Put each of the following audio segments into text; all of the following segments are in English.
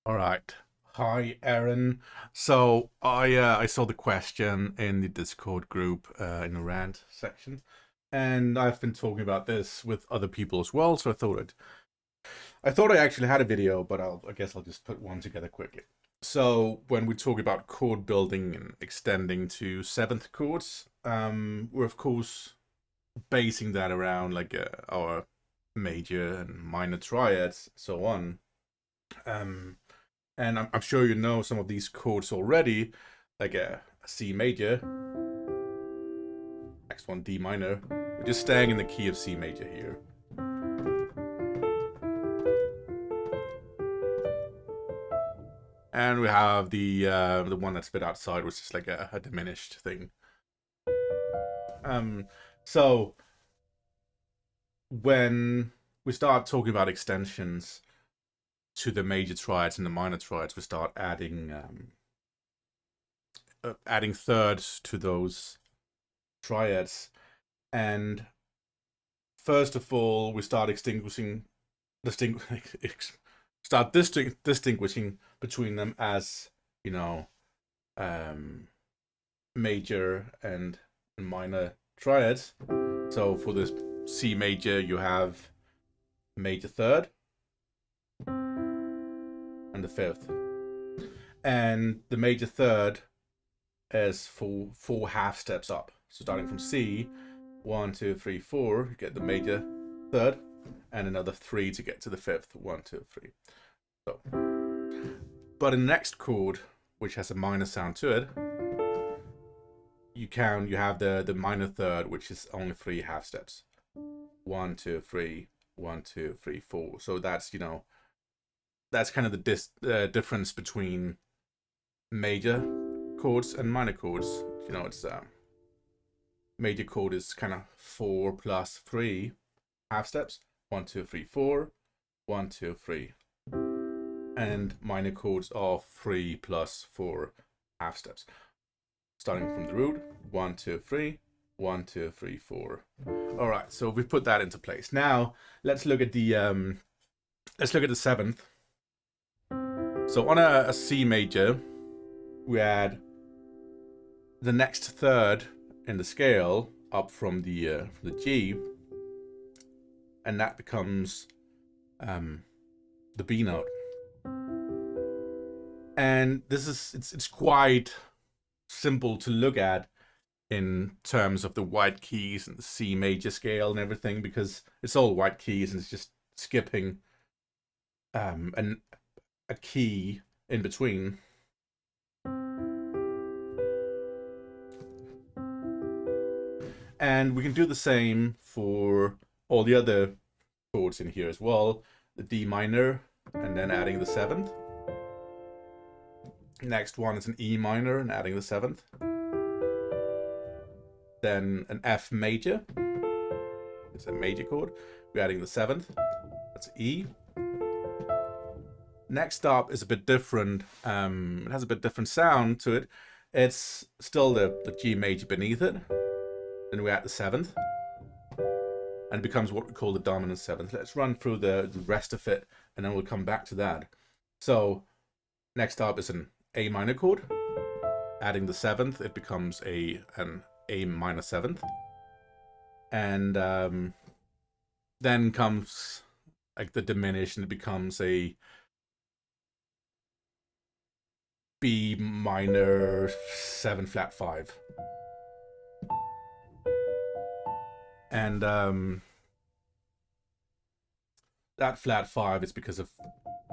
All right. Hi, Aaron. So I saw the question in the Discord group in the rant section, and I've been talking about this with other people as well. So I thought I actually had a video, but I guess I'll just put one together quickly. So when we talk about chord building and extending to seventh chords, we're of course basing that around like our major and minor triads, so on. Um, And I'm sure you know some of these chords already, like a C major, next one D minor. We're just staying in the key of C major here. And we have the one that's a bit outside, which is like a diminished thing. Um, so when we start talking about extensions to the major triads and the minor triads, we start adding thirds to those triads. And first of all, we start distinguishing between them as you know um, major and minor triads. So for this C major, you have major third and the fifth, and the major third is four half steps up. So starting from C, 1, 2, 3, 4, you get the major third, and another three to get to the fifth. 1, 2, 3. So, but in the next chord, which has a minor sound to it, you have the minor third, which is only three half steps. 1, 2, 3, 1, 2, 3, 4. So that's kind of the difference between major chords and minor chords. It's major chord is kind of 4 plus 3 half steps. 1, 2, 3, 4. 1, 2, 3. And minor chords are 3 plus 4 half steps. Starting from the root, 1, 2, 3, 1, 2, 3, 4. All right, so we've put that into place. Now let's look at the seventh. So on a C major, we add the next third in the scale up from the G, and that becomes the B note. And it's quite simple to look at in terms of the white keys and the C major scale and everything, because it's all white keys and it's just skipping an a key in between. And we can do the same for all the other chords in here as well. The D minor, and then adding the seventh. Next one is an E minor and adding the seventh. Then an F major. It's a major chord. We're adding the seventh. That's E. Next up is a bit different. It has a bit different sound to it. It's still the G major beneath it. Then we add the seventh. And it becomes what we call the dominant seventh. Let's run through the rest of it, and then we'll come back to that. So next up is an A minor chord. Adding the seventh, it becomes an A minor seventh. And then comes like the diminished, and it becomes a B minor 7 flat 5. And that flat 5 is because of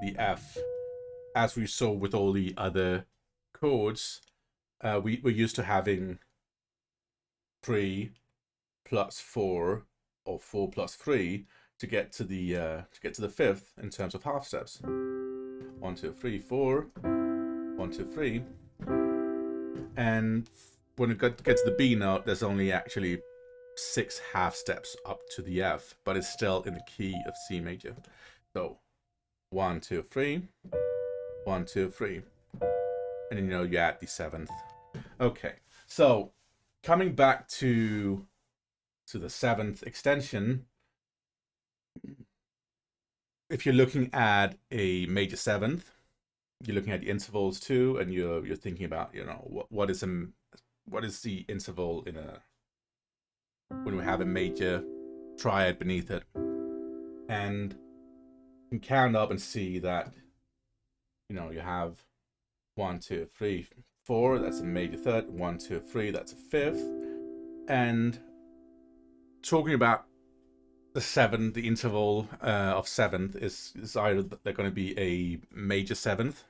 the F. As we saw with all the other chords, we're used to having 3 plus 4 or 4 plus 3 to get to the fifth in terms of half steps. 1, 2, 3, 4. 1, 2, 3. And when it gets to the B note, there's only actually 6 half steps up to the F, but it's still in the key of C major. So 1, 2, 3, 1, 2, 3, and then you add the seventh. Okay, so coming back to the seventh extension, if you're looking at a major seventh, you're looking at the intervals too, and you're thinking about, you know, what is the interval in a when we have a major triad beneath it, and you can count up and see that, you know, you have 1, 2, 3, 4. That's a major third. 1, 2, 3. That's a fifth. And talking about the seventh, the interval of seventh is either they're going to be a major seventh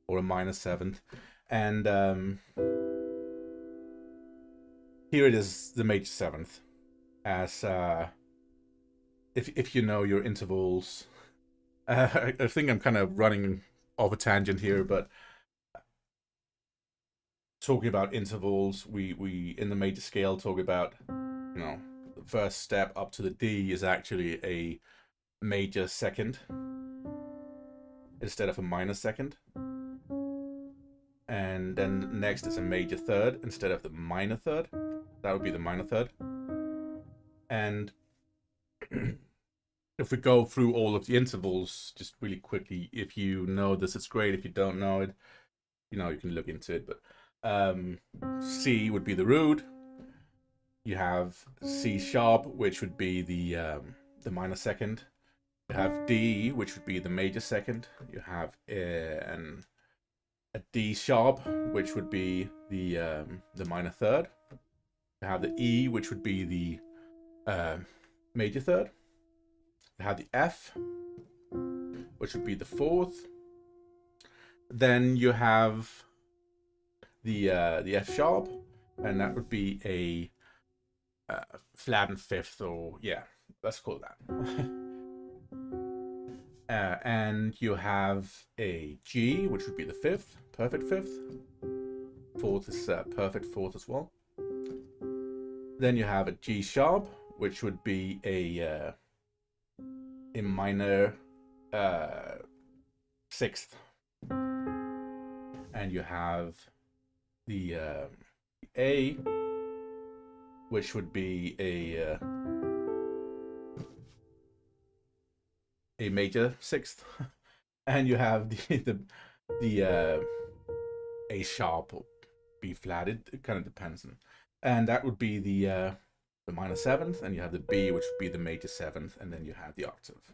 or a minor seventh, and here it is, the major seventh, as if you know your intervals. I think I'm kind of running off a tangent here, but talking about intervals, we in the major scale talk about, you know, the first step up to the D is actually a major second instead of a minor second, and then next is a major third instead of the minor third. That would be the minor third. And if we go through all of the intervals just really quickly, if you know this, it's great. If you don't know it, you know, you can look into it. But C would be the root. You have C sharp, which would be the minor second. You have D, which would be the major second. You have a D sharp, which would be the minor third. You have the E, which would be the major third. You have the F, which would be the fourth. Then you have the F sharp, and that would be a flattened fifth, or yeah, let's call it that. And you have a G, which would be the fifth, perfect fifth. Fourth is perfect fourth as well. Then you have a G sharp, which would be a minor sixth. And you have the A, which would be a major sixth, and you have the A sharp or B flat. It kind of depends, and that would be the minor seventh, and you have the B, which would be the major seventh, and then you have the octave.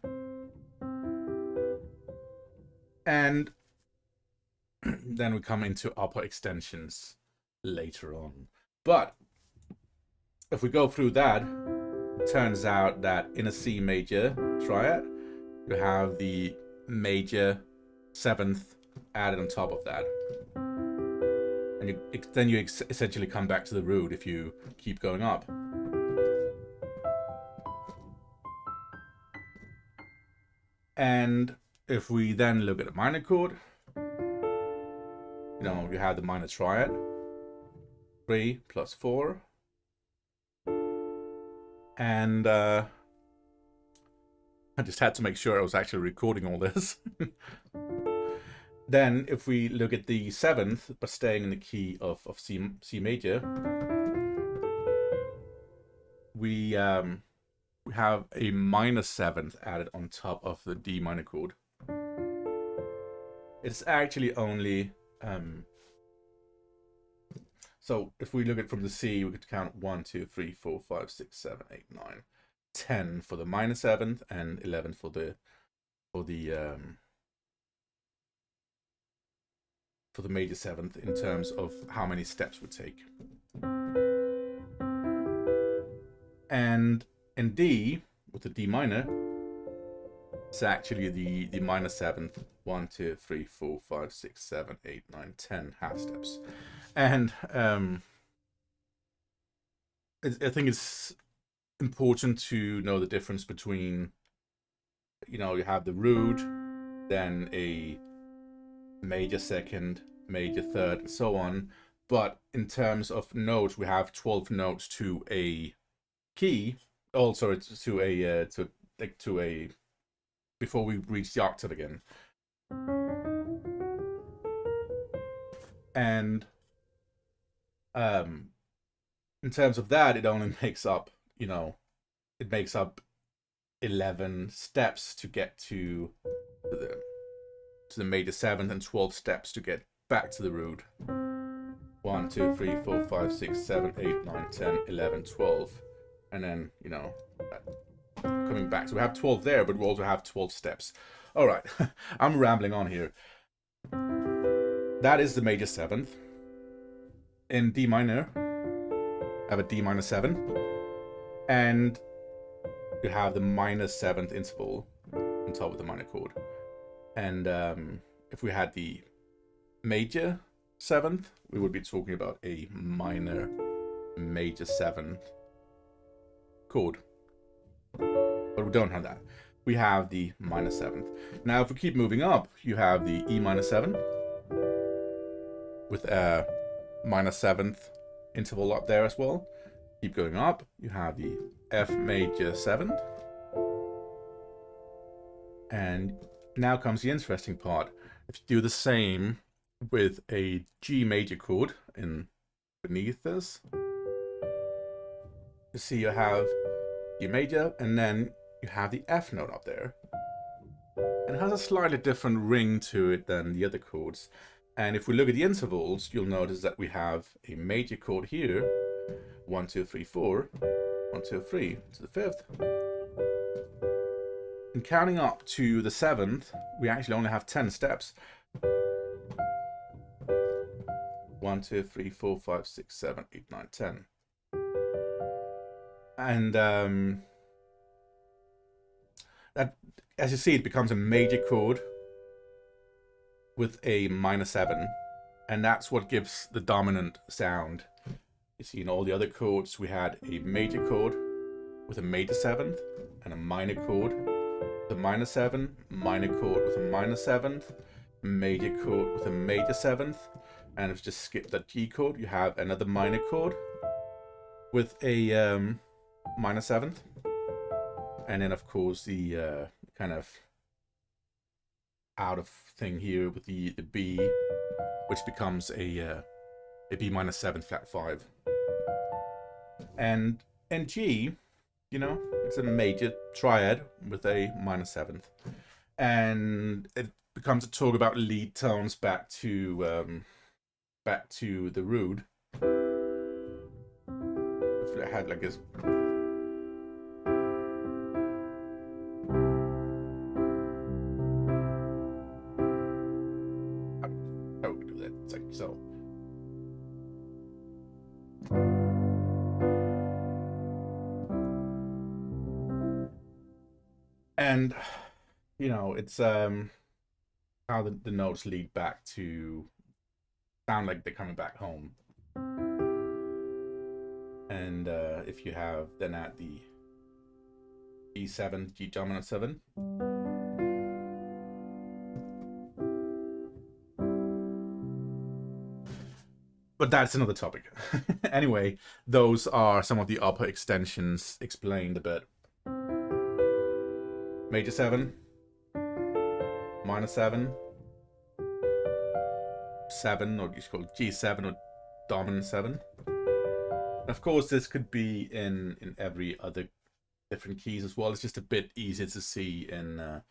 And then we come into upper extensions later on. But if we go through that, it turns out that in a C major triad, you have the major seventh added on top of that. And then you essentially come back to the root if you keep going up. And if we then look at a minor chord, you know, you have the minor triad, 3 plus 4. And I just had to make sure I was actually recording all this. Then if we look at the seventh, but staying in the key of C major, we have a minor seventh added on top of the D minor chord. It's actually only so if we look at it from the C, we could count 1, 2, 3, 4, 5, 6, 7, 8, 9, 10 for the minor seventh, and 11 for the major seventh in terms of how many steps we take. And in D, with the D minor, it's actually the minor seventh, 1, 2, 3, 4, 5, 6, 7, 8, 9, 10 half steps. And I think it's important to know the difference between, you know, you have the root, then a major second, major third, and so on. But in terms of notes, we have 12 notes to a key. Also, it's to a before we reach the octave again. And in terms of that, it only makes up, you know, it makes up 11 steps to get to to the major 7th and 12 steps to get back to the root. 1, 2, 3, 4, 5, 6, 7, 8, 9, 10, 11, 12. And then, you know, coming back. So we have 12 there, but we also have 12 steps. All right, I'm rambling on here. That is the major 7th. In D minor, I have a D minor 7. And you have the minor 7th interval on top of the minor chord. And if we had the major 7th, we would be talking about a minor major 7th chord. But we don't have that. We have the minor 7th. Now, if we keep moving up, you have the E minor 7 with a minor 7th interval up there as well. Keep going up, you have the F major 7. And now comes the interesting part. If you do the same with a G major chord in beneath this, you see you have G major, and then you have the F note up there. And it has a slightly different ring to it than the other chords. And if we look at the intervals, you'll notice that we have a major chord here, 1, 2, 3, 4, 1, 2, 3, to the 5th. And counting up to the 7th, we actually only have 10 steps. 1, 2, 3, 4, 5, 6, 7, 8, 9, 10. And that, as you see, it becomes a major chord with a minor 7, and that's what gives the dominant sound. You see, in all the other chords, we had a major chord with a major 7th and a minor chord with a minor 7, minor chord with a minor 7th, major chord with a major 7th, and if you just skip that G chord, you have another minor chord with a minor 7th, and then of course the kind of out of thing here with the B, which becomes a B minor 7 flat 5. And in G, you know, it's a major triad with a minor 7th, and it becomes a talk about lead tones back to the root. If I had like this. How would we do that? It's like so. And you know, it's how the notes lead back to sound like they're coming back home. And if you have then at the E7, G dominant 7. But that's another topic. Anyway, those are some of the upper extensions explained a bit. Major 7, minor 7, 7, or you should call it G7 or dominant 7. And of course, this could be in every other different keys as well. It's just a bit easier to see in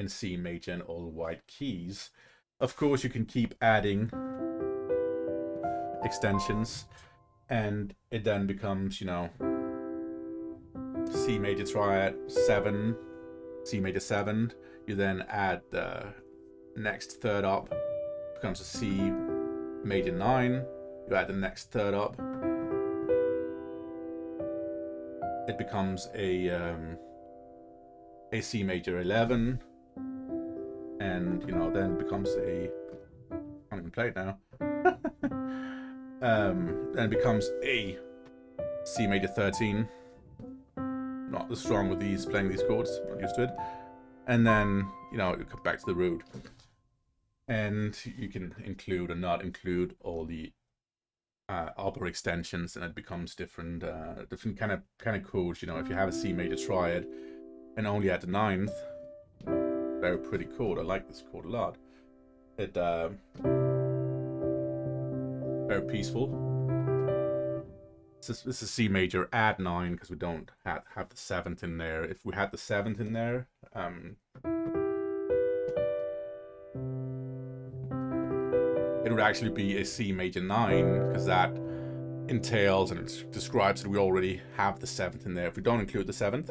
C major and all white keys. Of course, you can keep adding extensions, and it then becomes, you know, C major triad 7, C major 7. You then add the next third up, becomes a C major 9. You add the next third up, it becomes a C major 11, and you know, then becomes a, I can't even play it now. Then it becomes a C major 13. Not as strong with these, playing these chords, not used to it. And then, you know, you come back to the root. And you can include or not include all the upper extensions, and it becomes different kind of chords. You know, if you have a C major triad and only at the 9th, very pretty chord. I like this chord a lot. It very peaceful. This is C major add 9 because we don't have the 7th in there. If we had the 7th in there, it would actually be a C major 9, because that entails and it describes that we already have the 7th in there. If we don't include the 7th,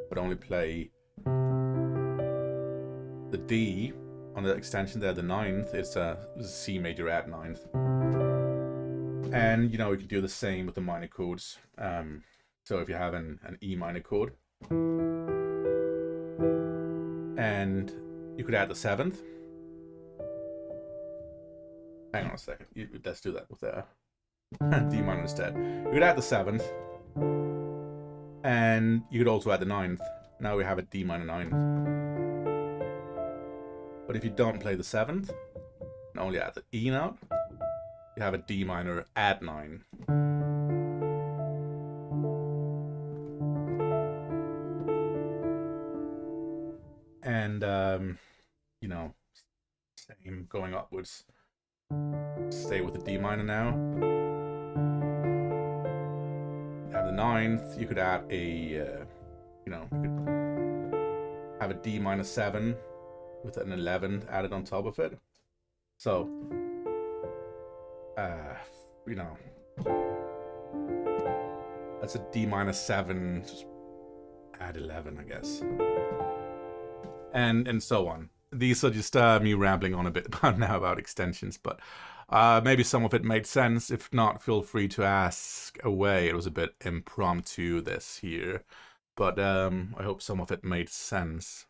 but only play the D on the extension there, the 9th, it's a C major add 9th. And, you know, we can do the same with the minor chords. So if you have an E minor chord, and you could add the 7th. Hang on a second. Let's do that with the D minor instead. You could add the 7th, and you could also add the 9th. Now we have a D minor 9th. But if you don't play the 7th, and only add the E note, you have a D minor add 9. And, you know, same going upwards. Stay with the D minor now. You have the 9th. You could add a, you know, you could have a D minor 7 with an 11 added on top of it. So, you know, that's a D minor 7, just add 11, I guess. And so on. These are just me rambling on a bit about extensions, but maybe some of it made sense. If not, feel free to ask away. It was a bit impromptu this here, but I hope some of it made sense.